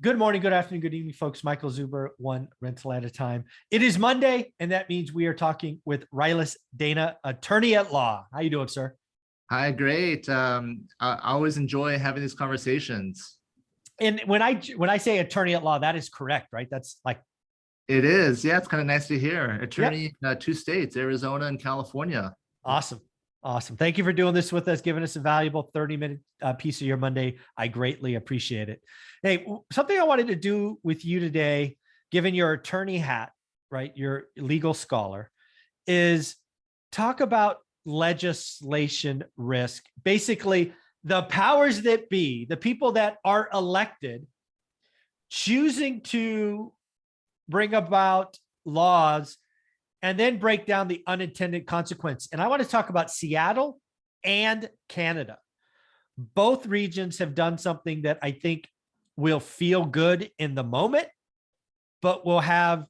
Good morning, good afternoon, good evening, folks. Michael Zuber, one rental at a time. It is Monday, and that means we are talking with Rylas Dana, attorney at law. How you doing, sir? Hi, great. I always enjoy having these conversations. And when I say attorney at law, that is correct, right? That's like, It is. Yeah, it's kind of nice to hear. yep, Attorney, two states, Arizona and California. awesome. Awesome. Thank you for doing this with us, giving us a valuable 30-minute piece of your Monday. I greatly appreciate it. Hey, something I wanted to do with you today, given your attorney hat, right, your legal scholar, is talk about legislation risk. Basically, the powers that be, the people that are elected, choosing to bring about laws and then break down the unintended consequence. And I want to talk about Seattle and Canada. Both regions have done something that I think will feel good in the moment, but will have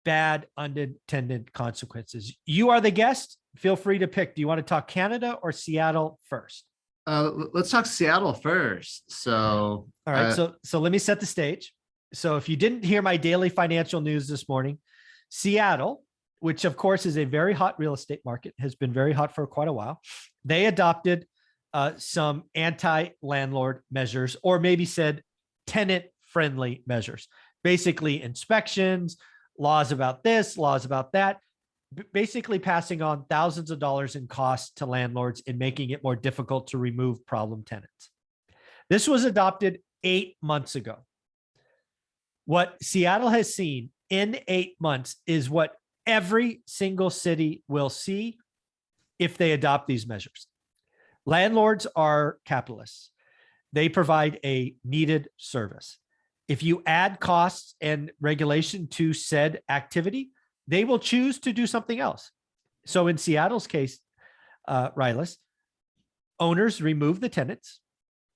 bad unintended consequences. You are the guest. Feel free to pick. Do you want to talk Canada or Seattle first? Let's talk Seattle first. So, all right. So let me set the stage. So if you didn't hear my daily financial news this morning, Seattle, which of course is a very hot real estate market, has been very hot for quite a while. They adopted some anti-landlord measures, or maybe said tenant-friendly measures, basically inspections, laws about this, laws about that, basically passing on thousands of dollars in costs to landlords and making it more difficult to remove problem tenants. This was adopted 8 months ago. What Seattle has seen in 8 months is what every single city will see if they adopt these measures. Landlords are capitalists. They provide a needed service. If you add costs and regulation to said activity, they will choose to do something else. So in Seattle's case, Rylas, owners removed the tenants,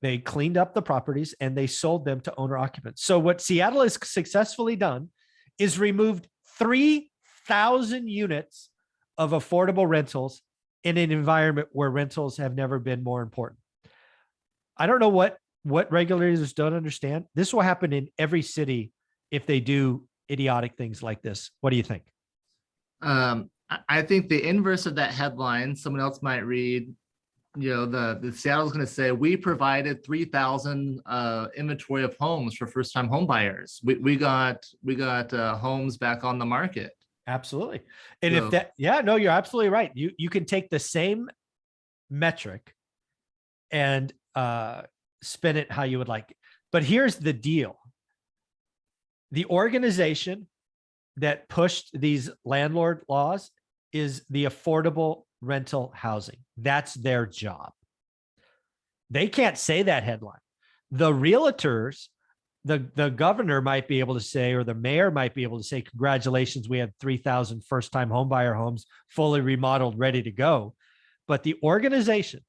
they cleaned up the properties, and they sold them to owner occupants. So what Seattle has successfully done is removed 3,000 units of affordable rentals in an environment where rentals have never been more important. I don't know what regulators don't understand. This will happen in every city if they do idiotic things like this. What do you think? I think the inverse of that headline, someone else might read, the Seattle's going to say, we provided 3,000 inventory of homes for first-time home buyers. We got homes back on the market. Absolutely. And so, if that, yeah, no, you're absolutely right. You can take the same metric and spin it how you would like it. But here's the deal. The organization that pushed these landlord laws is the Affordable Rental Housing. That's their job. They can't say that headline. The realtors, the governor might be able to say, or the mayor might be able to say, congratulations, we have 3,000 first-time homebuyer homes fully remodeled, ready to go. But the organization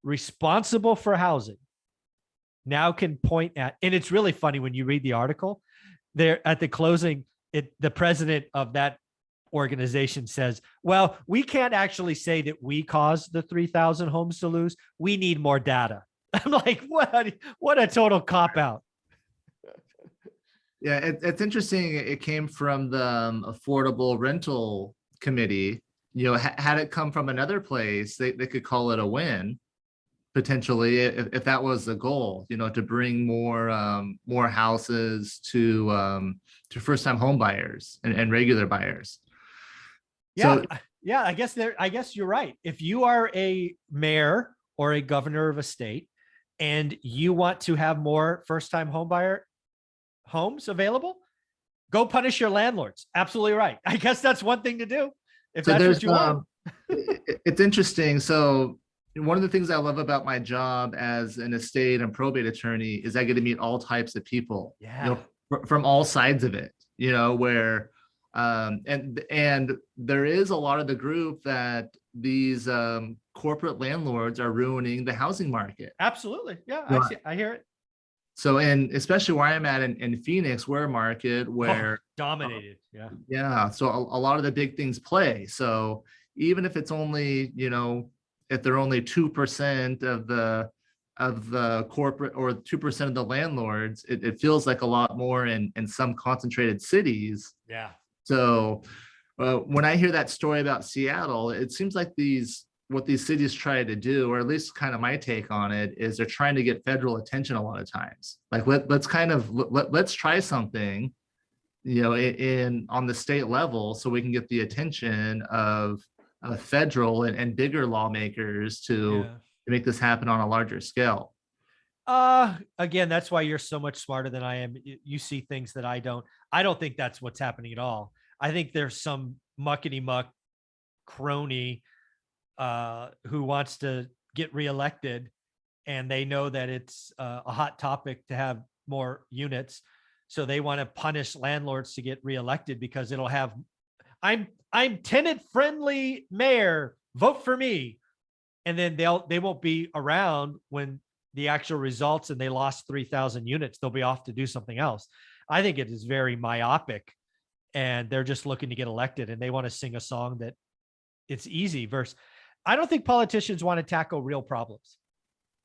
responsible for housing now can point at, and it's really funny when you read the article, there at the closing, the president of that organization says, well, we can't actually say that we caused the 3,000 homes to lose. We need more data. I'm like, what a total cop-out. Yeah, it's interesting. It came from the Affordable Rental Committee. Had it come from another place, they could call it a win, potentially, if that was the goal, to bring more houses to first-time home buyers and regular buyers. Yeah, so, yeah, I guess you're right. If you are a mayor or a governor of a state and you want to have more first-time homebuyer homes available, go punish your landlords. Absolutely right. I guess that's one thing to do if that's what you want. It's interesting. So one of the things I love about my job as an estate and probate attorney is I get to meet all types of people, from all sides of it, where and there is a lot of the group that these corporate landlords are ruining the housing market. Absolutely. Yeah, I hear it. So, and especially where I'm at in Phoenix, we're a market where dominated. Yeah. Yeah. So a lot of the big things play. So even if it's only, if they're only 2% of the of the corporate or 2% of the landlords, it feels like a lot more in some concentrated cities. Yeah. So when I hear that story about Seattle, it seems like what these cities try to do, or at least kind of my take on it, is they're trying to get federal attention a lot of times. Like let's try something, on the state level, so we can get the attention of federal and bigger lawmakers to make this happen on a larger scale. Again, that's why you're so much smarter than I am. You see things that I don't. I don't think that's what's happening at all. I think there's some muckety muck crony who wants to get reelected, and they know that it's a hot topic to have more units. So they want to punish landlords to get reelected because it'll have, I'm tenant friendly mayor, vote for me. And then they won't be around when the actual results and they lost 3,000 units. They'll be off to do something else. I think it is very myopic, and they're just looking to get elected, and they want to sing a song that it's easy versus, I don't think politicians want to tackle real problems.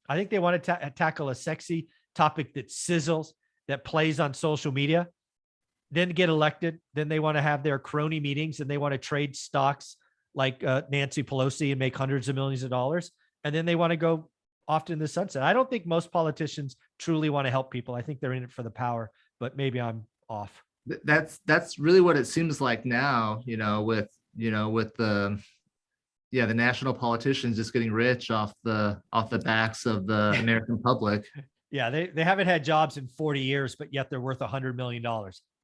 I think they want to tackle a sexy topic that sizzles, that plays on social media, then get elected. Then they want to have their crony meetings and they want to trade stocks like Nancy Pelosi and make hundreds of millions of dollars. And then they want to go off in the sunset. I don't think most politicians truly want to help people. I think they're in it for the power, but maybe I'm off. That's really what it seems like now, with the national politicians just getting rich off the backs of the American public. Yeah, they haven't had jobs in 40 years, but yet they're worth $100 million.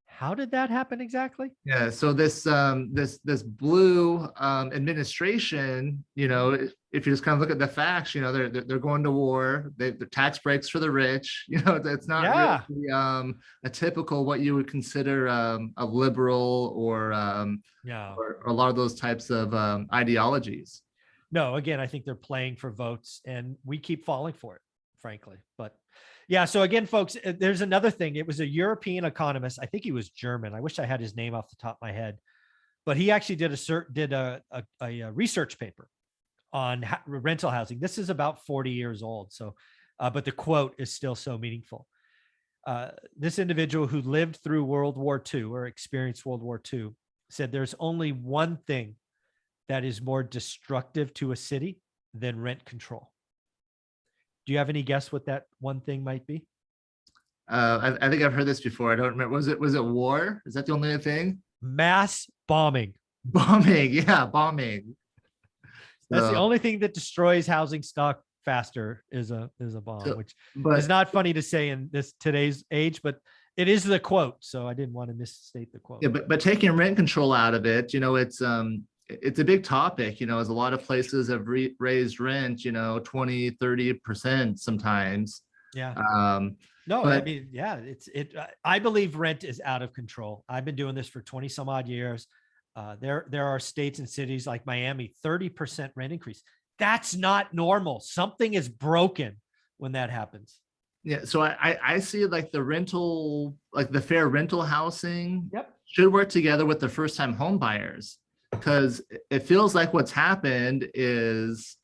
How did that happen exactly? Yeah, so this blue administration, if you just kind of look at the facts, they're going to war. The tax breaks for the rich. It's not really a typical what you would consider a liberal or a lot of those types of ideologies. No, again, I think they're playing for votes, and we keep falling for it, frankly. But yeah, so again, folks, there's another thing. It was a European economist. I think he was German. I wish I had his name off the top of my head, but he actually did a research paper on rental housing. This is about 40 years old. So, but the quote is still so meaningful. This individual who lived through World War II or experienced World War II said there's only one thing that is more destructive to a city than rent control. Do you have any guess what that one thing might be? I think I've heard this before. I don't remember. Was it war? Is that the only thing? Mass bombing. Bombing, yeah, bombing. That's the only thing that destroys housing stock faster is a bomb, which is not funny to say in today's age, but it is the quote. So I didn't want to misstate the quote. Yeah, but taking rent control out of it, it's a big topic, as a lot of places have raised rent, 20, 30% sometimes. Yeah. I mean, yeah, I believe rent is out of control. I've been doing this for 20 some odd years. There are states and cities like Miami, 30% rent increase. That's not normal. Something is broken when that happens. Yeah. So I see like the fair rental housing Yep. should work together with the first time home buyers. Because it feels like what's happened is,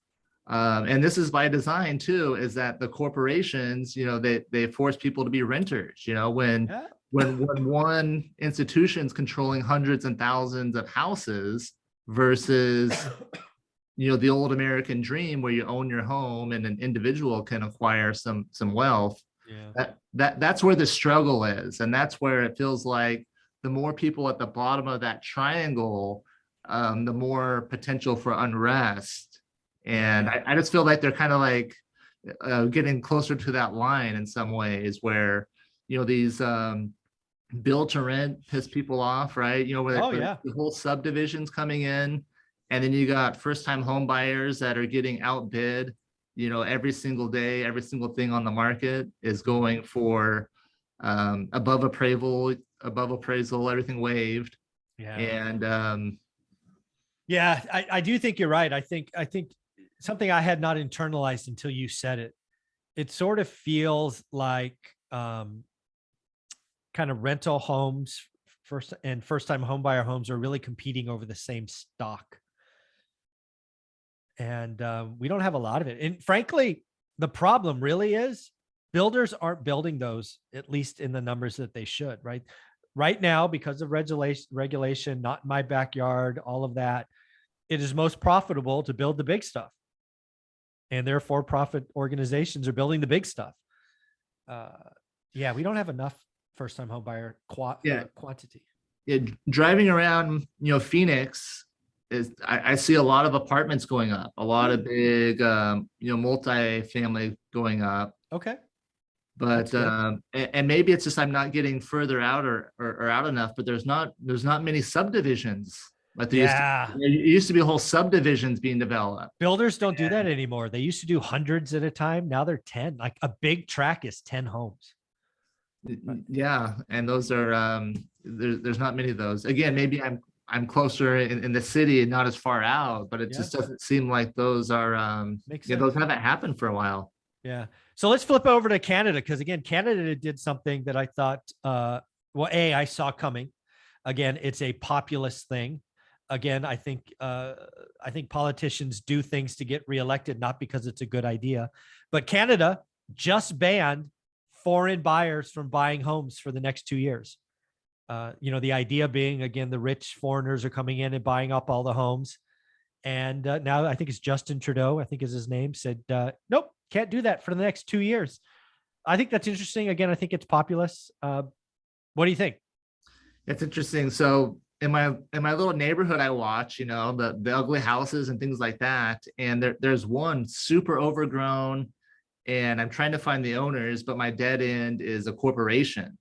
and this is by design too, is that the corporations, they force people to be renters. When one institution's controlling hundreds and thousands of houses versus, the old American dream where you own your home and an individual can acquire some wealth. Yeah. That's where the struggle is, and that's where it feels like the more people at the bottom of that triangle, the more potential for unrest. And I just feel like they're kind of like getting closer to that line in some ways where, these build to rent piss people off, right? Where the whole subdivisions coming in, and then you got first time home buyers that are getting outbid, every single day, every single thing on the market is going for above appraisal, everything waived. Yeah. And yeah, I do think you're right. I think something I had not internalized until you said it. It sort of feels like kind of rental homes first time home buyer homes are really competing over the same stock. And we don't have a lot of it. And frankly, The problem really is builders aren't building those, at least in the numbers that they should, right? Right now, because of regulation, not in my backyard, all of that, it is most profitable to build the big stuff. And their for-profit organizations are building the big stuff. Yeah, we don't have enough first-time home buyer quantity. Yeah, driving around, Phoenix I see a lot of apartments going up, a lot of big, multi-family going up. Okay. But and maybe it's just I'm not getting further out or out enough, but there's not many subdivisions like there used to. It used to be whole subdivisions being developed. Builders don't do that anymore. They used to do hundreds at a time. Now they're 10. Like a big track is 10 homes. Yeah, and those are there's not many of those. Again, maybe I'm closer in the city and not as far out, but it just doesn't seem like those are those haven't happened for a while. Yeah. So let's flip over to Canada, because again, Canada did something that I thought, I saw coming. Again, it's a populist thing. Again, I think politicians do things to get reelected, not because it's a good idea. But Canada just banned foreign buyers from buying homes for the next 2 years. The idea being, again, the rich foreigners are coming in and buying up all the homes. And now I think it's Justin Trudeau, I think is his name, said, nope, can't do that for the next 2 years. I think that's interesting. Again, I think it's populist. What do you think? It's interesting. So in my little neighborhood, I watch, the ugly houses and things like that. And there's one super overgrown, and I'm trying to find the owners, but my dead end is a corporation.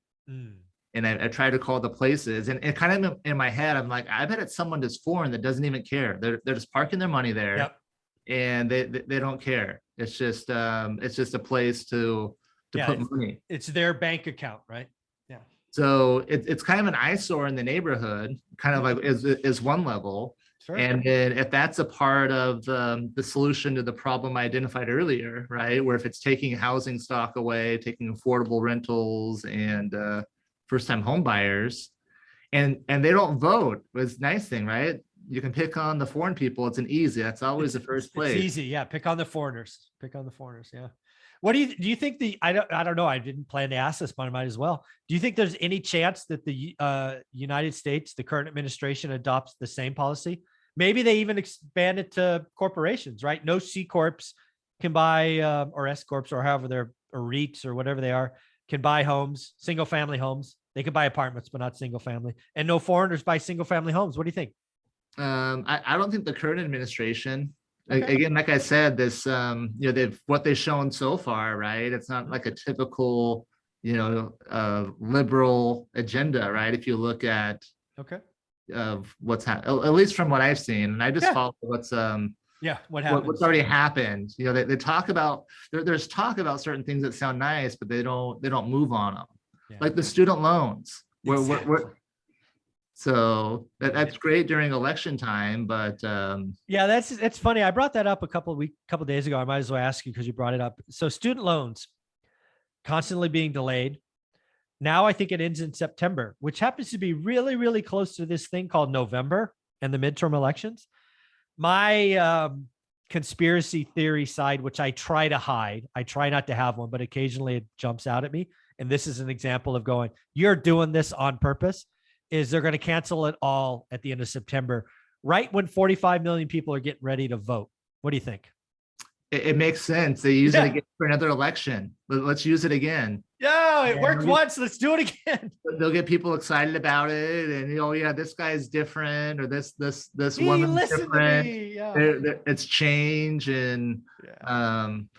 And I try to call the places, and kind of in my head, I'm like, I bet it's someone that's foreign that doesn't even care. They're just parking their money there, and they don't care. It's just a place to put money. It's their bank account, right? Yeah. So it's kind of an eyesore in the neighborhood, kind of like is one level. Sure. And then if that's a part of the solution to the problem I identified earlier, right, where if it's taking housing stock away, taking affordable rentals and first-time home buyers, and they don't vote. It's a nice thing, right? You can pick on the foreign people. It's that's always the first place. It's easy. Yeah. Pick on the foreigners. Yeah. What do you think I don't know. I didn't plan to ask this, but I might as well. Do you think there's any chance that the United States, the current administration, adopts the same policy? Maybe they even expand it to corporations, right? No C corps can buy, or S corps, or however they're, or REITs or whatever they are, can buy homes, single family homes. They can buy apartments, but not single family. And no foreigners buy single family homes. What do you think? I don't think the current administration, again, like I said, this, what they've shown so far, right? It's not like a typical, liberal agenda, right? If you look at of what's happened, at least from what I've seen, and I just follow what's what's already happened. They talk about there's talk about certain things that sound nice, but they don't move on them, like the student loans. So that's great during election time, but it's funny. I brought that up a couple days ago. I might as well ask you because you brought it up. So student loans constantly being delayed. Now I think it ends in September, which happens to be really, really close to this thing called November and the midterm elections. My conspiracy theory side, which I try to hide, I try not to have one, but occasionally it jumps out at me. And this is an example of going, you're doing this on purpose, is they're going to cancel it all at the end of September, right when 45 million people are getting ready to vote. What do you think? It makes sense. They use it again for another election. Let's use it again. Yeah, it worked once. Let's do it again. They'll get people excited about it, and this guy's different, or this woman's different. It's change, and I'm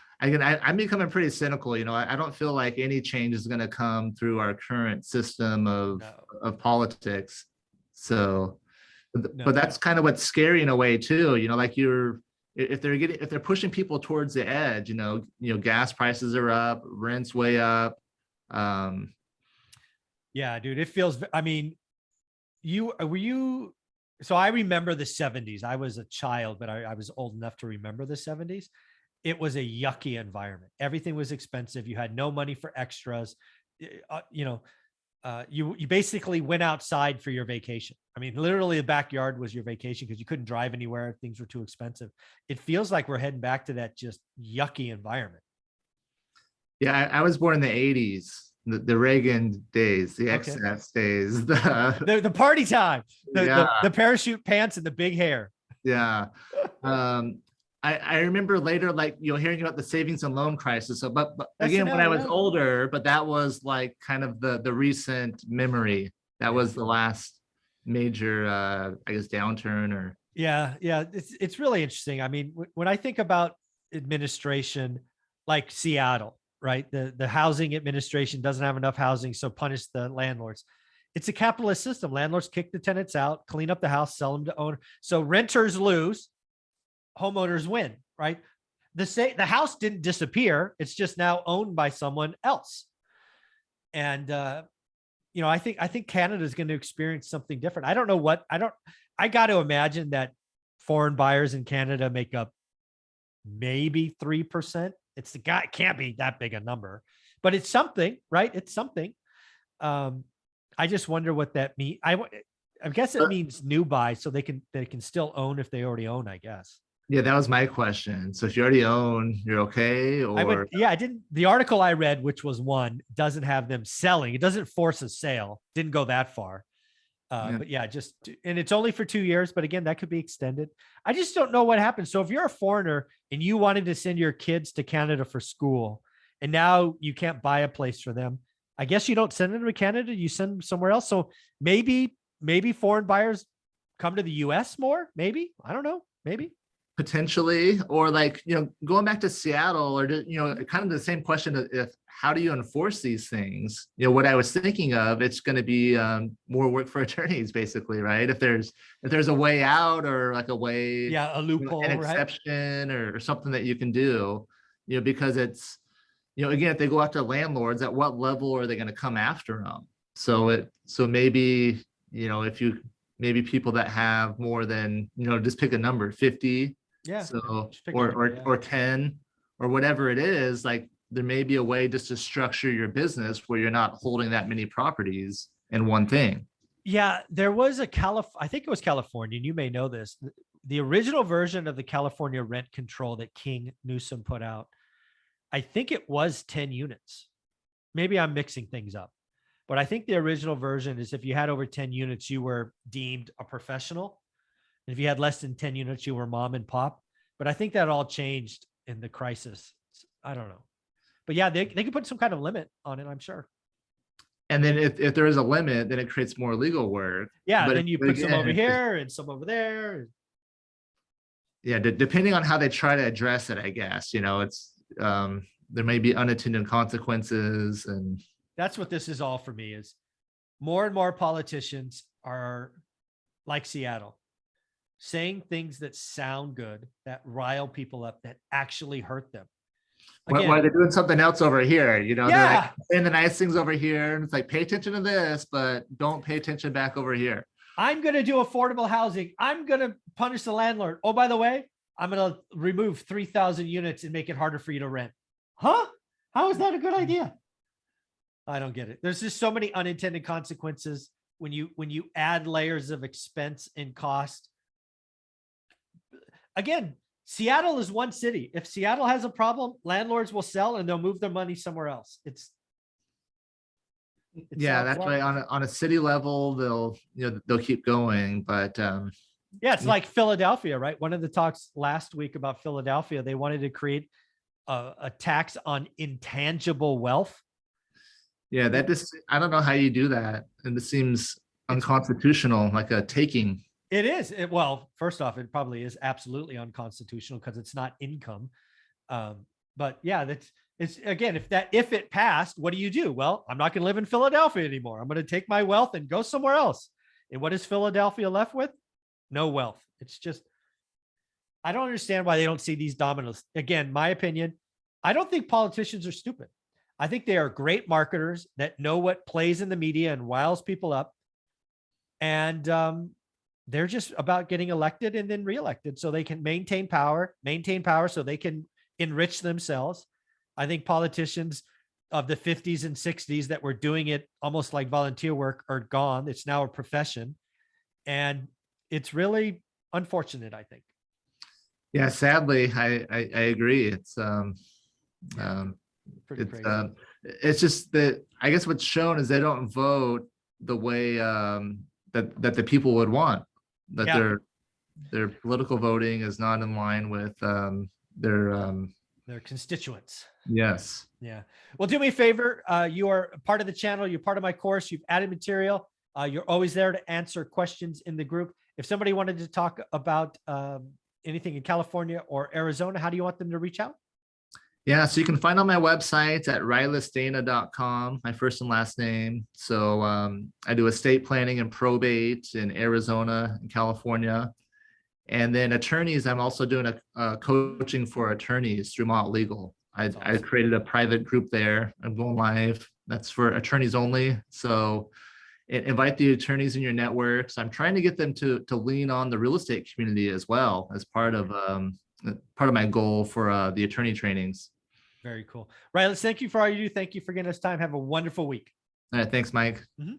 becoming pretty cynical. I don't feel like any change is going to come through our current system of politics. So, but that's kind of what's scary in a way too. Like if they're pushing people towards the edge, gas prices are up, rents way up. Yeah, dude, it feels, I mean, so I remember the 70s. I was a child, but I was old enough to remember the 70s. It was a yucky environment. Everything was expensive. You had no money for extras. You basically went outside for your vacation. I mean, literally the backyard was your vacation because you couldn't drive anywhere. Things were too expensive. It feels like we're heading back to that just yucky environment. Yeah, I was born in the 80s, the Reagan days, the Okay. excess days, The party time, yeah, the parachute pants and the big hair. yeah. Um, I remember later, like, hearing about the savings and loan crisis. So, but again, when SNL, I was yeah. older, but that was like kind of the recent memory. That Yeah. was the last major, I guess, downturn or. Yeah, yeah, it's really interesting. I mean, when I think about administration like Seattle, right? The housing administration doesn't have enough housing, so punish the landlords. It's a capitalist system. Landlords kick the tenants out, clean up the house, sell them to owner. So renters lose, homeowners win, right? The house didn't disappear. It's just now owned by someone else. And I think Canada is going to experience something different. I don't know what I got to imagine that foreign buyers in Canada make up maybe 3%. It's the guy, it can't be that big a number, but it's something, right? It's something. I just wonder what that means. I guess it means new buy, so they can still own if they already own, I guess. Yeah, that was my question. So if you already own, you're okay, or I didn't, the article I read, which was one, doesn't have them selling. It doesn't force a sale. Didn't go that far. yeah. But yeah, and it's only for 2 years, but again, that could be extended. I just don't know what happens. So if you're a foreigner and you wanted to send your kids to Canada for school, and now you can't buy a place for them, I guess you don't send them to Canada, you send them somewhere else. So maybe foreign buyers come to the US more, maybe, I don't know, maybe. Potentially, or like, going back to Seattle, or kind of the same question, if how do you enforce these things? What I was thinking of, it's going to be more work for attorneys, basically, right? If there's a way out, or like a way, Yeah, a loophole, an right? exception, or something that you can do, because it's, again, if they go after landlords, at what level are they going to come after them? So maybe, if you, maybe people that have more than, just pick a number, 50. Yeah. So, Just pick a or number, yeah. or 10, or whatever it is, like there may be a way just to structure your business where you're not holding that many properties in one thing. Yeah, there was I think it was California, and you may know this. The original version of the California rent control that King Newsom put out, I think it was 10 units. Maybe I'm mixing things up, but I think the original version is if you had over 10 units, you were deemed a professional. And if you had less than 10 units, you were mom and pop. But I think that all changed in the crisis. I don't know. But yeah, they could put some kind of limit on it, I'm sure. And then if there is a limit, then it creates more legal work. Yeah, But then you but put some again, over here and some over there. yeah, depending on how they try to address it, I guess, it's, there may be unintended consequences. And That's what this is all for me, is more and more politicians are like Seattle, saying things that sound good, that rile people up, that actually hurt them. Again, why they're doing something else over here, they're yeah, like saying the nice things over here, and it's like, pay attention to this, but don't pay attention back over here. I'm going to do affordable housing. I'm going to punish the landlord. Oh, by the way, I'm going to remove 3,000 units and make it harder for you to rent. Huh? How is that a good idea? I don't get it. There's just so many unintended consequences when you add layers of expense and cost. Again, Seattle is one city. If Seattle has a problem, landlords will sell and they'll move their money somewhere else. It's Yeah, that's right. On a city level, they'll keep going, but yeah, it's like Philadelphia, right? One of the talks last week about Philadelphia, they wanted to create a tax on intangible wealth. yeah, that just, I don't know how you do that, and this seems unconstitutional, like a taking. It is. Well, first off, it probably is absolutely unconstitutional because it's not income. But yeah, it's again, if it passed, what do you do? Well, I'm not going to live in Philadelphia anymore. I'm going to take my wealth and go somewhere else. And what is Philadelphia left with? No wealth. It's just, I don't understand why they don't see these dominoes. Again, my opinion, I don't think politicians are stupid. I think they are great marketers that know what plays in the media and riles people up. And they're just about getting elected and then reelected so they can maintain power so they can enrich themselves. I think politicians of the 50s and 60s that were doing it almost like volunteer work are gone. It's now a profession. And it's really unfortunate, I think. Yeah, sadly, I agree. It's Pretty crazy. It's just that I guess what's shown is they don't vote the way that the people would want. That their political voting is not in line with their constituents. Yes. Yeah. Well, do me a favor. You are part of the channel. You're part of my course. You've added material. You're always there to answer questions in the group. If somebody wanted to talk about anything in California or Arizona, how do you want them to reach out? Yeah, so you can find on my website at rylistdana.com, my first and last name. So I do estate planning and probate in Arizona and California. And then attorneys, I'm also doing a coaching for attorneys through Mott Legal. I created a private group there. I'm going live. That's for attorneys only. So invite the attorneys in your networks. I'm trying to get them to lean on the real estate community as well as part of my goal for the attorney trainings. Very cool. Right. Let's thank you for all you do. Thank you for getting us time. Have a wonderful week. All right. Thanks, Mike. Mm-hmm.